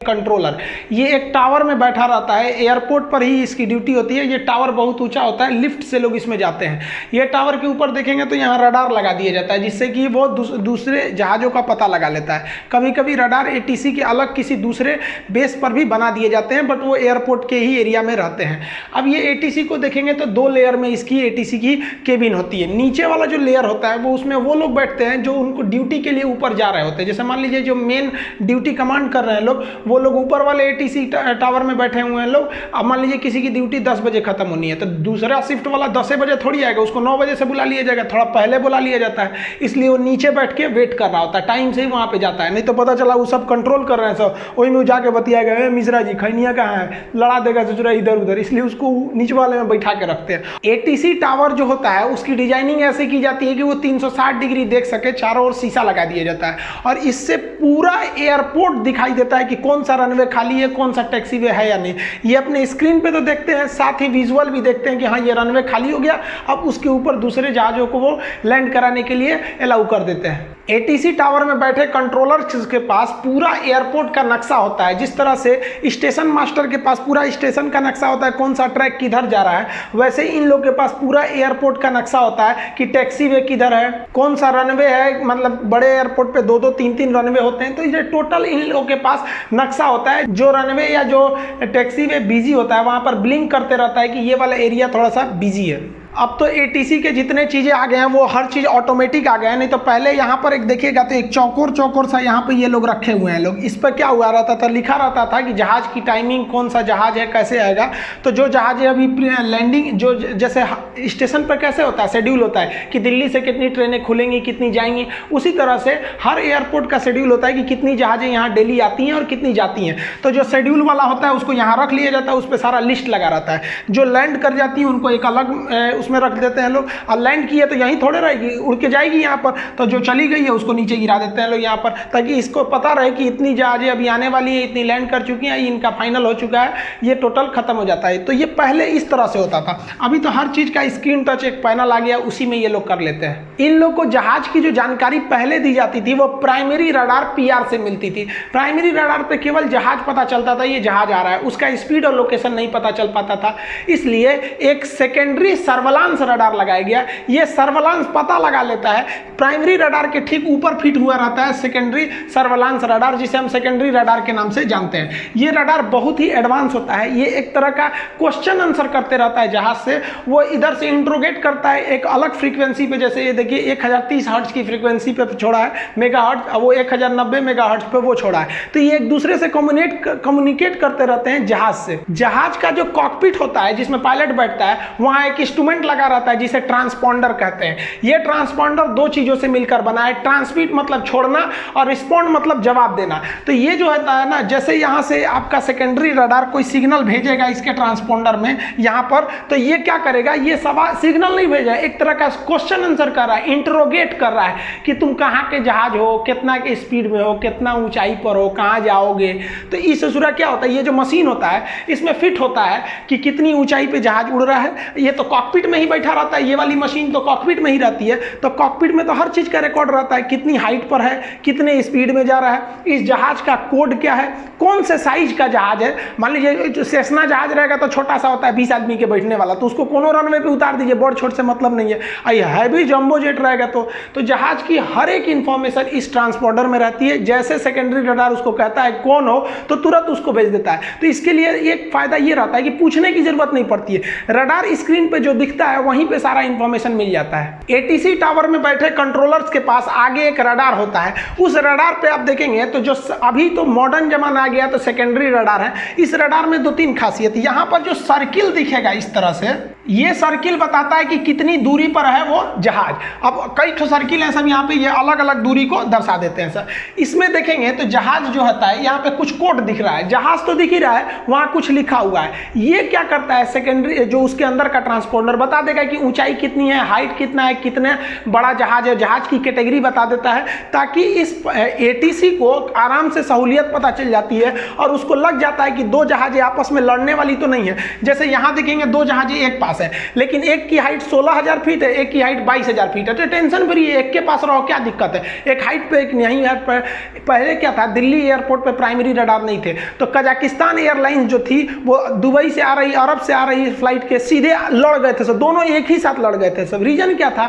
Controller, ये एक tower में बैठा रहता है, एयरपोर्ट पर ही इसकी ड्यूटी होती है। ये टावर बहुत ऊंचा होता है, लिफ्ट से लोग इसमें जाते हैं। ये टावर के ऊपर देखेंगे तो यहाँ रडार लगा दिया जाता है, जिससे कि वो दूसरे जहाज़ों का पता लगा लेता है। कभी कभी रडार एटीसी के अलग किसी दूसरे बेस पर भी बना दिए जाते हैं, बट वो एयरपोर्ट के ही एरिया में रहते हैं। अब ये एटीसी को देखेंगे तो 2 लेयर में इसकी एटीसी की केबिन होती है। नीचे वाला जो लेयर होता है वो उसमें वो लोग बैठते हैं जो उनको ड्यूटी के लिए ऊपर जा रहे होते हैं। जैसे मान लीजिए जो मेन ड्यूटी कमांड कर रहे हैं लोग, वो लोग ऊपर वाले एटीसी टावर में बैठे हुए हैं लोग। अब मान लीजिए किसी की ड्यूटी 10 बजे खत्म होनी है, तो दूसरा शिफ्ट वाला 10 बजे थोड़ी आएगा, उसको 9 बजे से बुला लिया जाएगा, थोड़ा पहले बुला लिया जाता है। इसलिए वो नीचे बैठ के वेट कर रहा होता है, टाइम से ही वहां पे जाता है। नहीं तो पता चला वो सब कंट्रोल कर रहे हैं, सब वही में जाके बतियाएगा, मिश्रा जी खैनिया कहाँ है, लड़ा देगा ससुरा इधर उधर, इसलिए उसको नीचे वाले में बैठा के रखते हैं। एटीसी टावर जो होता है उसकी डिजाइनिंग ऐसे की जाती है कि वो 360 डिग्री देख सके, चारों ओर शीशा लगा दिया जाता है और इससे पूरा एयरपोर्ट दिखाई देता है कि कौन सा रनवे खाली है, कौन सा टैक्सीवे है या नहीं। ये अपने स्क्रीन पे तो देखते हैं, साथ ही विजुअल भी देखते हैं कि हाँ ये रनवे खाली हो गया। अब उसके ऊपर दूसरे जहाजों को वो लैंड कराने के लिए अलाउ कर देते हैं। एटीसी टावर में बैठे कंट्रोलर्स के पास पूरा एयरपोर्ट का नक्शा होता है। जिस तरह से स्टेशन मास्टर के पास पूरा स्टेशन का नक्शा होता है, कौन सा ट्रैक किधर जा रहा है, वैसे ही इन लोग के पास पूरा एयरपोर्ट का नक्शा होता है कि टैक्सीवे किधर है, कौन सा रनवे है। मतलब बड़े एयरपोर्ट पे 2-2, 3-3 रनवे होते हैं, तो ये टोटल इन लोगों के पास नक्शा होता है। जो रनवे या जो टैक्सीवे बिजी होता है वहां पर ब्लिंक करते रहता है कि ये वाला एरिया थोड़ा सा बिजी है। अब तो एटीसी के जितने चीज़ें आ गए हैं वो हर चीज़ ऑटोमेटिक आ गए हैं। नहीं तो पहले यहाँ पर एक देखिएगा तो एक चौकोर सा यहाँ पे ये लोग रखे हुए हैं लोग, इस पर क्या हुआ रहता था, लिखा रहता था कि जहाज़ की टाइमिंग, कौन सा जहाज़ है, कैसे आएगा। तो जो जहाज़ है अभी लैंडिंग, जो जैसे स्टेशन पर कैसे होता है, शेड्यूल होता है कि दिल्ली से कितनी ट्रेनें खुलेंगी, कितनी जाएंगी, उसी तरह से हर एयरपोर्ट का शेड्यूल होता है कि कितनी जहाज़ें यहाँ डेली आती हैं और कितनी जाती हैं। तो जो शेड्यूल वाला होता है उसको यहाँ रख लिया जाता है, उस पर सारा लिस्ट लगा रहता है। जो लैंड कर जाती है उनको एक अलग उसमें रख देते हैं लोग, और लैंड की है तो यहीं थोड़े रहेगी, उड़ के जाएगी यहाँ पर। तो जो चली गई है उसको नीचे गिरा देते हैं लोग यहाँ पर, ताकि इसको पता रहे कि इतनी जहाजें अभी आने वाली है, इतनी लैंड कर चुकी हैं, इनका फाइनल हो चुका है, ये टोटल खत्म हो जाता है। तो ये पहले इस तरह से होता था। अभी तो हर चीज का स्क्रीन टच एक पैनल आ गया, उसी में ये लोग कर लेते हैं। इन लोग को जहाज की जो जानकारी पहले दी जाती थी वो प्राइमरी रडार पीआर से मिलती थी। प्राइमरी रडार पे केवल जहाज पता चलता था, ये जहाज आ रहा है, उसका स्पीड और लोकेशन नहीं पता चल पाता था। इसलिए एक सेकेंडरी सर्वेलांस रडार लगाया गया। ये सर्वेलांस पता लगा लेता है, प्राइमरी रडार के ठीक ऊपर फिट हुआ रहता है सेकेंडरी सर्वेलांस रडार, जिसे हम सेकेंडरी रडार के नाम से जानते हैं। ये रडार बहुत ही एडवांस होता है। ये एक तरह का क्वेश्चन आंसर करते रहता है जहाज से, वो इधर से इंट्रोगेट करता है एक अलग फ्रीक्वेंसी पे। जैसे ये देखिए 1030 हर्ट्ज की फ्रीक्वेंसी पे छोड़ा है मेगा हर्ट्ज, वो 1090 मेगा हर्ट्ज पे वो छोड़ा है। तो ये एक दूसरे से कम्युनिकेट करते रहते हैं जहाज से। जहाज का जो कॉकपिट होता है जिसमें पायलट बैठता है, वहां एक इंस्ट्रूमेंट लगा रहता है जिसे ट्रांसपॉन्डर कहते हैं। ये ट्रांसपॉन्डर 2 चीजों से मिलकर बना है, ट्रांसमिट मतलब छोड़ना और रिस्पॉन्ड मतलब जवाब देना। तो ये जो होता है ना, जैसे यहां से आपका सेकेंडरी रडार कोई सिग्नल भेजेगा इसके ट्रांसपॉन्डर में यहां पर, तो ये क्या करेगा, ये सवाल सिग्नल नहीं भेजा, एक तरह का क्वेश्चन आंसर कर रहा है, इंटरोगेट कर रहा है कि तुम कहां के जहाज हो, कितना के स्पीड में हो, कितना ऊंचाई पर हो, कहां जाओगे। तो इस सूरा क्या होता है, ये जो मशीन होता है इसमें फिट होता है कि कितनी ऊंचाई पे जहाज उड़ रहा है। ये तो कॉकपिट में ही बैठा रहता है, ये वाली मशीन तो कॉकपिट में ही रहती है। तो कॉकपिट में तो हर चीज का रिकॉर्ड रहता है, कितनी हाइट पर है, कितने स्पीड में जा रहा है, इस जहाज का कोड क्या है, कौन से साइज का जहाज है। मान लीजिए सेस्ना जहाज रहेगा तो छोटा सा होता है, 20 आदमी के बैठने वाला, तो उसको कोनो रनवे पे उतार दीजिए, बड़ छोट से मतलब नहीं है। हैवी जंबो जेट रहेगा तो जहाज की हर एक इंफॉर्मेशन इस ट्रांसपॉन्डर में रहती है। जैसे सेकेंडरी रडार उसको कहता है कौन हो, तो तुरंत उसको भेज देता है। तो इसके लिए एक फायदा ये रहता है कि पूछने की जरूरत नहीं पड़ती है, रडार स्क्रीन पे जो दिखता है वहीं पे सारा इंफॉर्मेशन मिल जाता है। एटीसी टावर में बैठे कंट्रोलर्स के पास आगे एक रडार होता है। उस रडार पे आप देखेंगे तो जो अभी तो मॉडर्न जमाना आ गया तो सेकेंडरी रडार है। इस रडार में 2-3 खासियत। यहाँ पर जो सर्किल दिखेगा इस तरह से, ये सर्किल बताता है कि कितनी दूरी पर है वो जहाज। अब कई ठो सर्किल है सब यहाँ पे, ये अलग अलग दूरी को दर्शा देते हैं सर। इसमें देखेंगे तो जहाज जो होता है यहाँ पे कुछ कोड दिख रहा है, जहाज तो दिख ही रहा है, वहां कुछ लिखा हुआ है। ये क्या करता है, सेकेंडरी जो उसके अंदर का ट्रांसपॉन्डर बता देगा कि ऊंचाई कितनी है, हाइट कितना है, कितने बड़ा जहाज है, जहाज की कैटेगरी बता देता है, ताकि इस एटीसी को आराम से सहूलियत पता चल जाती है और उसको लग जाता है कि 2 जहाजें आपस में लड़ने वाली तो नहीं है। जैसे यहाँ देखेंगे 2 जहाजें एक पास पास है, लेकिन एक की हाइट 16,000 फीट है, एक की हाइट 22,000 फीट है, तो टेंशन फ्री है, एक के पास रहो, क्या दिक्कत है, एक हाइट पे एक नहीं है। पहले क्या था, दिल्ली एयरपोर्ट पे प्राइमरी रडार नहीं थे, तो कजाकिस्तान एयरलाइंस जो थी वो दुबई से आ रही, अरब से आ रही फ्लाइट के सीधे लड़ गए थे सब, दोनों एक ही साथ लड़ गए थे सब। रीजन क्या था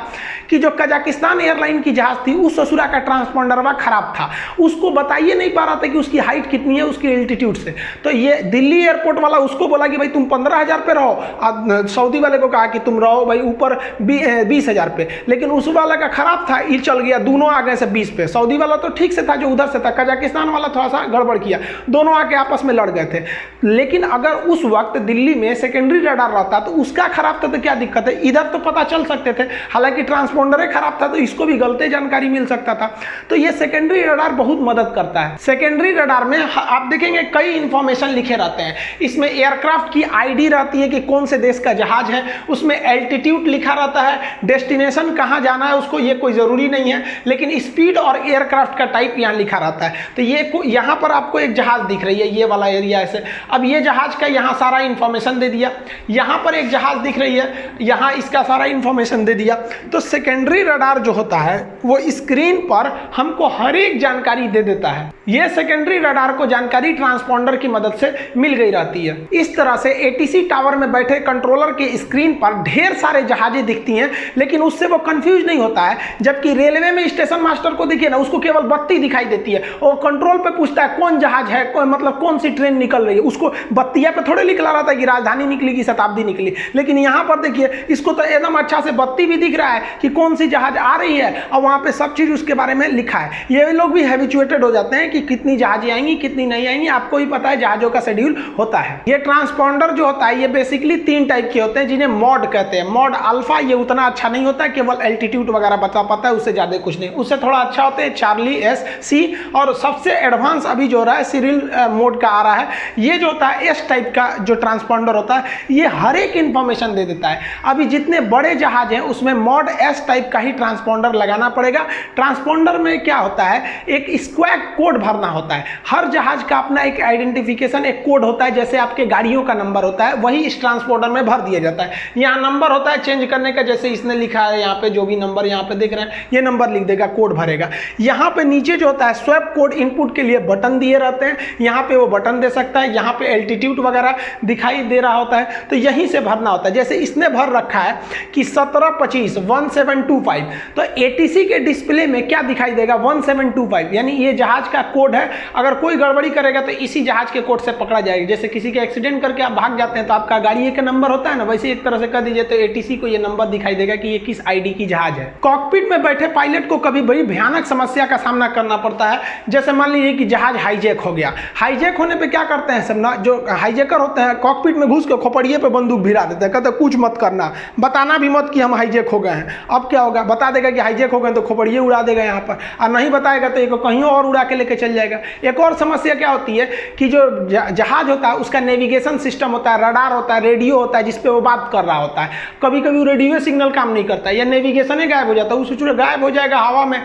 कि जो कजाकिस्तान एयरलाइन की जहाज थी उस ससुरा का ट्रांसपोंडरवा खराब था, उसको बताइए नहीं पा रहा था कि उसकी हाइट कितनी है उसकी एल्टीट्यूड से। तो ये दिल्ली एयरपोर्ट वाला उसको बोला कि भाई तुम 15,000 पे रहो, सऊदी वाले को कहा कि तुम रहो भाई ऊपर 20,000 पे, लेकिन उस वाला का खराब था, ये चल गया, दोनों आ गए से 20 पे। सऊदी वाला तो ठीक से था जो उधर से था, कजाकिस्तान वाला थोड़ा सा गड़बड़ किया, दोनों आके आपस में लड़ गए थे। लेकिन अगर उस वक्त दिल्ली में सेकेंडरी रडार रहता तो उसका खराब था तो क्या दिक्कत है, इधर तो पता चल सकते थे, हालांकि ट्रांसपोंडर खराब था तो इसको भी गलत जानकारी मिल सकता था। तो ये सेकेंडरी रडार बहुत मदद करता है। सेकेंडरी रडार में आप देखेंगे कई इंफॉर्मेशन लिखे रहते हैं, इसमें एयरक्राफ्ट की आईडी रहती है कि कौन से देश का जहाज है, उसमें एल्टीट्यूड लिखा रहता है, डेस्टिनेशन कहाँ जाना है उसको ये कोई ज़रूरी नहीं है, लेकिन स्पीड और एयरक्राफ्ट का टाइप यहाँ लिखा रहता है। तो ये यहाँ पर आपको एक जहाज दिख रही है, ये वाला एरिया ऐसे, अब ये जहाज का यहाँ सारा इंफॉर्मेशन दे दिया, यहाँ पर एक जहाज दिख रही है, यहाँ इसका सारा इंफॉर्मेशन दे दिया। तो सेकेंडरी रडार जो होता है वो स्क्रीन पर हमको हर एक जानकारी दे देता है। ये सेकेंडरी रडार को जानकारी ट्रांसपोंडर की मदद से मिल गई रहती है। इस तरह से एटीसी टावर में बैठे कंट्रोलर के स्क्रीन पर ढेर सारे जहाजें दिखती हैं, लेकिन उससे वो कंफ्यूज नहीं होता है। जबकि रेलवे में स्टेशन मास्टर को देखिए ना, उसको केवल बत्ती दिखाई देती है और कंट्रोल पे पूछता है कौन जहाज है, मतलब कौन सी ट्रेन निकल रही है, उसको बत्तियां पे थोड़े लिखला रहता है कि राजधानी निकली कि शताब्दी निकली। लेकिन यहाँ पर देखिए इसको तो एकदम अच्छा से बत्ती भी दिख रहा है कि कौन सी जहाज आ रही है और वहाँ पे सब चीज़ उसके बारे में लिखा है। ये लोग भी हैबिचुएटेड हो जाते हैं कि कितनी जहाजें आएंगी कितनी नहीं आएंगी, आपको ही पता है जहाजों का शेड्यूल होता है। ये ट्रांसपोंडर जो होता है ये बेसिकली 3 टाइप के होते हैं जिन्हें मॉड कहते हैं। मॉड अल्फा ये उतना अच्छा नहीं होता है, केवल एल्टीट्यूड वगैरह बता पाता है, उससे ज़्यादा कुछ नहीं। उससे थोड़ा अच्छा होते हैं चार्ली एस सी, और सबसे एडवांस अभी जो हो रहा है सिरिल मोड का आ रहा है। ये जो होता है एस टाइप का जो ट्रांसपोंडर होता है ये हर एक इंफॉर्मेशन दे देता है। अभी जितने बड़े जहाज हैं उसमें मॉड एस टाइप का ही ट्रांसपोंडर लगाना पड़ेगा। ट्रांसपोंडर में क्या होता है, एक स्क्वायर कोड भरना होता है। हर जहाज का अपना एक आइडेंटिफिकेशन एक कोड होता है, जैसे आपके गाड़ियों का नंबर होता है वही इस ट्रांसपोंडर में भर दिया जाता है। यहाँ नंबर होता है चेंज करने का, जैसे इसने लिखा है यहाँ पे जो भी नंबर यहाँ पे देख रहे हैं ये नंबर लिख देगा, कोड भरेगा। यहाँ पे नीचे जो होता है स्वैप कोड इनपुट के लिए बटन दिए रहते हैं, यहाँ पे वो बटन दे सकता है, यहाँ पे एल्टीट्यूड वगैरह दिखाई दे रहा होता है तो यहीं से भरना होता है। जैसे इसने भर रखा है कि 1725 1725, तो एटीसी के डिस्प्ले में क्या दिखाई देगा 1725, यानी ये जहाज का कोड है। अगर कोई गड़बड़ी करेगा तो इसी जहाज के कोड से पकड़ा जाएगा। जैसे किसी का एक्सीडेंट करके आप भाग जाते हैं तो आपका गाड़ी का नंबर होता है ना, वैसे एक तरह से कर दीजिए तो एटीसी को ये नंबर दिखाई देगा कि ये किस आईडी की जहाज है। कॉकपिट में बैठे पायलट को कभी बड़ी भयानक समस्या का सामना करना पड़ता है। जैसे मान लीजिए कि जहाज हाईजैक हो गया, हाईजैक होने पे क्या करते हैं सब ना, जो हाईजैकर होते हैं कॉकपिट में घुस के खोपड़िए पे बंदूक भिड़ा देते हैं, कहते हैं कुछ मत करना, बताना भी मत कि हम हाईजैक हो गए हैं। अब क्या होगा, बता देगा कि हाईजैक हो गए तो खोपड़िए उड़ा देगा यहाँ पर, और नहीं बताएगा तो एक कहीं और उड़ा के लेके चल जाएगा। एक और समस्या क्या होती है कि जो जहाज होता है उसका नेविगेशन सिस्टम होता है, रडार होता है, रेडियो होता है जिसपे वो बात कर रहा होता है। कभी कभी रेडियो सिग्नल काम नहीं करता है या नेविगेशन ही गायब हो जाता है, उस गायब हो जाएगा, हवा में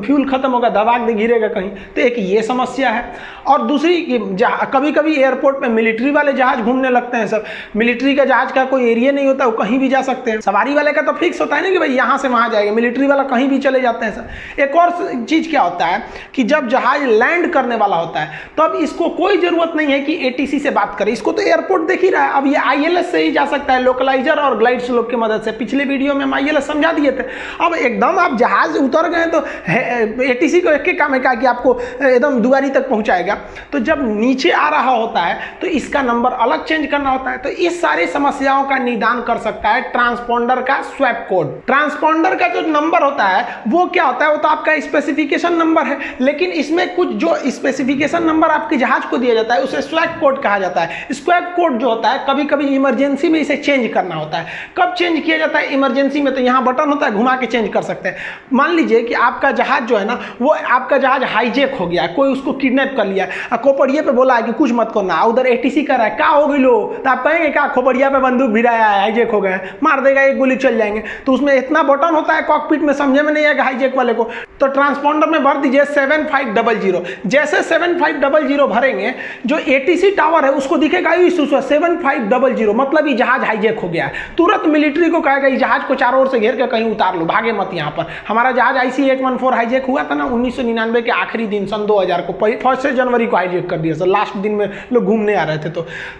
फ्यूल खत्म होगा, दबाक दे गिरेगा कहीं, तो एक ये समस्या है। और दूसरी कभी कभी एयरपोर्ट पे मिलिट्री वाले जहाज घूमने लगते हैं सब, मिलिट्री का जहाज का कोई एरिया नहीं होता, वो कहीं भी जा सकते हैं। सवारी वाले का तो फिक्स होता है ना कि भाई यहाँ से वहाँ जाएगा, मिलिट्री वाला कहीं भी चले जाते हैं सर। एक और चीज़ क्या होता है कि जब जहाज लैंड करने वाला होता है तब इसको कोई ज़रूरत नहीं है कि एटीसी से बात करे, इसको तो एयरपोर्ट देख ही रहा है। अब ये आईएलएस से ही जा सकता है, लोकलाइजर और ग्लाइड स्लोप की मदद से। पिछले वीडियो में हम आईएलएस समझा दिए थे। अब एकदम आप जहाज उतर गए तो एटीसी को एक काम है क्या कि आपको एकदम दुआरी तक पहुंचाएगा। तो जब नीचे आ रहा होता है तो इसका नंबर अलग चेंज करना होता है। तो इस सारी समस्याओं का निदान कर सकता है ट्रांसपोंडर का स्वैप कोड। ट्रांसपोंडर का जो नंबर होता है वो क्या होता है, वो तो आपका स्पेसिफिकेशन नंबर है, लेकिन इसमें कुछ जो स्पेसिफिकेशन नंबर आपके जहाज को दिया जाता है उसे स्वैप कोड कहा जाता है। स्वैप कोड जो होता है कभी कभी इमरजेंसी में इसे चेंज करना होता है। कब चेंज किया जाता है इमरजेंसी में, तो यहाँ बटन होता है, घुमा के चेंज कर सकते हैं। मान लीजिए कि आपका जहाज जो है ना, वो आपका जहाज हाईजैक हो गया, कोई उसको किडनैप कर लिया, खोपड़िए पे बोला है कि कुछ मत करना, उधर एटीसी कर रहा है, क्या हो गई लो, तो आप कहेंगे क्या खोपड़िया पे बंदूक भिड़ाया है, हाईजैक हो गए, मार देगा, एक गोली चल जाएंगे। तो उसमें इतना बटन होता है कॉकपिट में, समझे में नहीं आएगा हाईजैक वाले को। तो ट्रांसपोंडर में भर दीजिए 7500। जैसे 7500 भरेंगे, जो एटीसी टावर है उसको दिखेगा 7500, मतलब ये जहाज जहाज हाईजैक हो गया है, तुरंत मिलिट्री को कहेगा इस जहाज को चारों ओर से घेर के कहीं उतार लो, भागे मत यहाँ पर। हमारा जहाज IC-814 हाईजैक हुआ था ना 1999 के आखिरी दिन सन 2000 को, 1 जनवरी को हाईजैक कर दिया सर, लास्ट दिन में लोग घूमने आ रहे थे।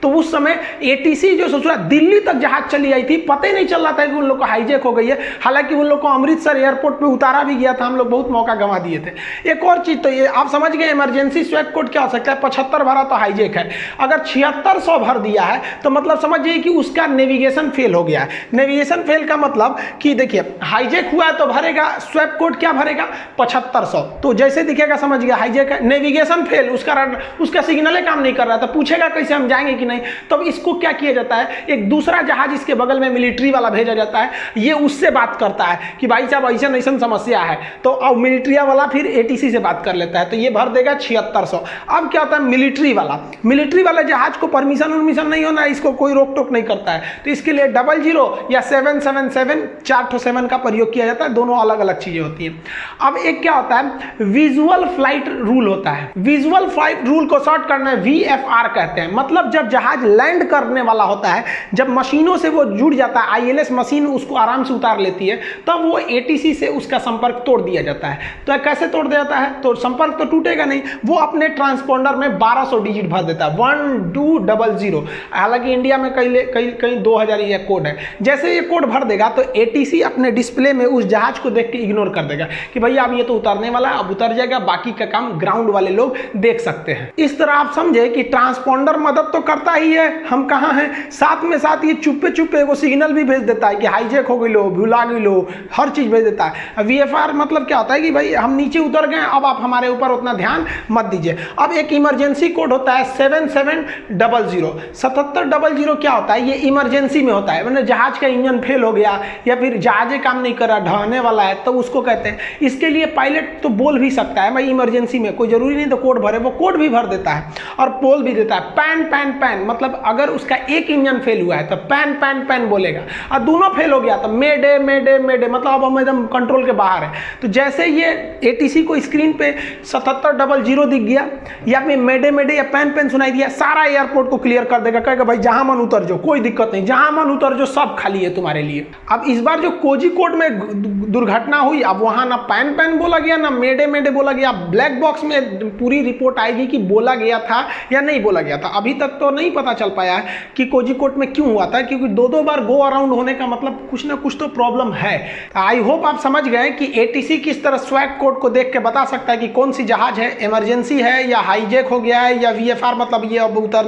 तो उस समय ATC जो सोचा दिल्ली तक जहाज चली आई थी, पता ही नहीं चल रहा था कि उन लोग को हाईजैक हो गई है। हालांकि उन लोग को अमृतसर एयरपोर्ट पे उतारा भी गया था, हम लोग बहुत मौका गंवा दिए थे। एक और चीज तो ये आप समझ गए इमरजेंसी स्वैप कोड क्या हो सकता है। 75 भरा तो हाईजैक है, अगर 7600 भर दिया है तो मतलब समझिए कि उसका नेविगेशन फेल हो गया है। नेविगेशन फेल का मतलब कि देखिए हाईजैक हुआ है तो भरेगा स्वैप कोड क्या भरेगा 7500, तो जैसे दिखेगा समझ गया हाईजैक है। नेविगेशन फेल, उसका सिग्नल काम नहीं कर रहा था, पूछेगा कैसे हम जाएंगे कि नहीं। तब इसको क्या किया जाता है, एक दूसरा जहाज इसके बगल में मिलिट्री वाला भेजा जाता है, ये उससे बात करता है कि भाई साहब ऐसा ऐसा समस्या है, तो अब मिलिट्री वाला फिर ATC से बात कर लेता है, तो ये भर देगा 7600। अब क्या होता है मिलिट्री वाला जहाज को परमिशन नहीं होना, इसको कोई रोक टोक नहीं करता है, तो इसके लिए 00 या 777 427 का प्रयोग किया जाता है, दोनों अलग अलग चीजें होती हैं। अब एक क्या होता है विजुअल फ्लाइट रूल होता है। विजुअल फ्लाइट रूल को शॉर्ट करना है VFR कहते हैं, मतलब जब जहाज लैंड करने वाला होता है, जब मशीनों से वो जुड़ जाता है, ILS मशीन उसको आराम से उतार लेती है, तब वो ATC से उसका संपर्क तोड़ दिया जाता है। तो कैसे तोड़ दिया जाता है, तो संपर्क तो टूटेगा नहीं, वो अपने ट्रांसपोंडर में 1200 डिजिट भर देता है 1200। हालांकि इंडिया में कहीं 2000 ये कोड है। जैसे ये कोड भर देगा तो ATC अपने डिस्प्ले में उस जहाज को देख के इग्नोर कर देगा कि भैया अब ये तो उतरने वाला है, अब उतर जाएगा, बाकी का काम ग्राउंड वाले लोग देख सकते हैं। इस तरह आप समझे कि ट्रांसपोंडर मदद तो करता ही है, हम कहाँ हैं, साथ में साथ ये चुप्पे वो सिग्नल भी भेज देता है कि हाईजैक हो गई लो, भुला गई लो, हर चीज भेज देता है। VFR मतलब क्या होता है कि भाई हम नीचे उतर गए, अब आप हमारे ऊपर उतना ध्यान मत दीजिए। अब एक इमरजेंसी कोड होता है 7700। 7700 क्या होता है, ये इमरजेंसी में होता है, मतलब जहाज का इंजन फेल हो गया या फिर जहाज काम नहीं कर रहा, ढहने वाला है, तो उसको कहते हैं। इसके लिए पायलट तो बोल भी सकता है भाई इमरजेंसी में, कोई जरूरी नहीं तो कोड भरे, वो कोड भी भर देता है और बोल भी देता है पैन पैन पैन, मतलब अगर उसका एक इंजन फेल हुआ है तो पैन पैन पैन बोलेगा, और दोनों फेल हो गया तो मेडे मेडे मेडे, मतलब अब हम एकदम कंट्रोल के बाहर है। तो जैसे ये ATC को स्क्रीन पे 7700 दिख गया या फिर मेडे मेडे या पैन पैन सुनाई दिया, सारा एयरपोर्ट को क्लियर कर देगा, कहेगा भाई जहां मन उतर जाओ, कोई दिक्कत नहीं, जहां मन उतर जाओ, सब खाली है तुम्हारे लिए। अब इस बार जो कोझिकोड में दुर्घटना हुई, अब वहां ना पैन पैन बोला गया ना मेडे मेडे बोला गया, ब्लैक बॉक्स में पूरी रिपोर्ट आएगी कि बोला गया था या नहीं बोला गया था। अभी तक तो नहीं पता चल पाया है कि कोझिकोड में क्यों हुआ था, क्योंकि दो बार गो अराउंड होने का मतलब कुछ ना कुछ तो प्रॉब्लम है। आई होप आप समझ गए कि ATC किस तरह स्वैप कोड को देख के बता सकता है कि कौन सी जहाज है, इमरजेंसी है या हाईजैक हो गया है, या VFR मतलब ये अब उतर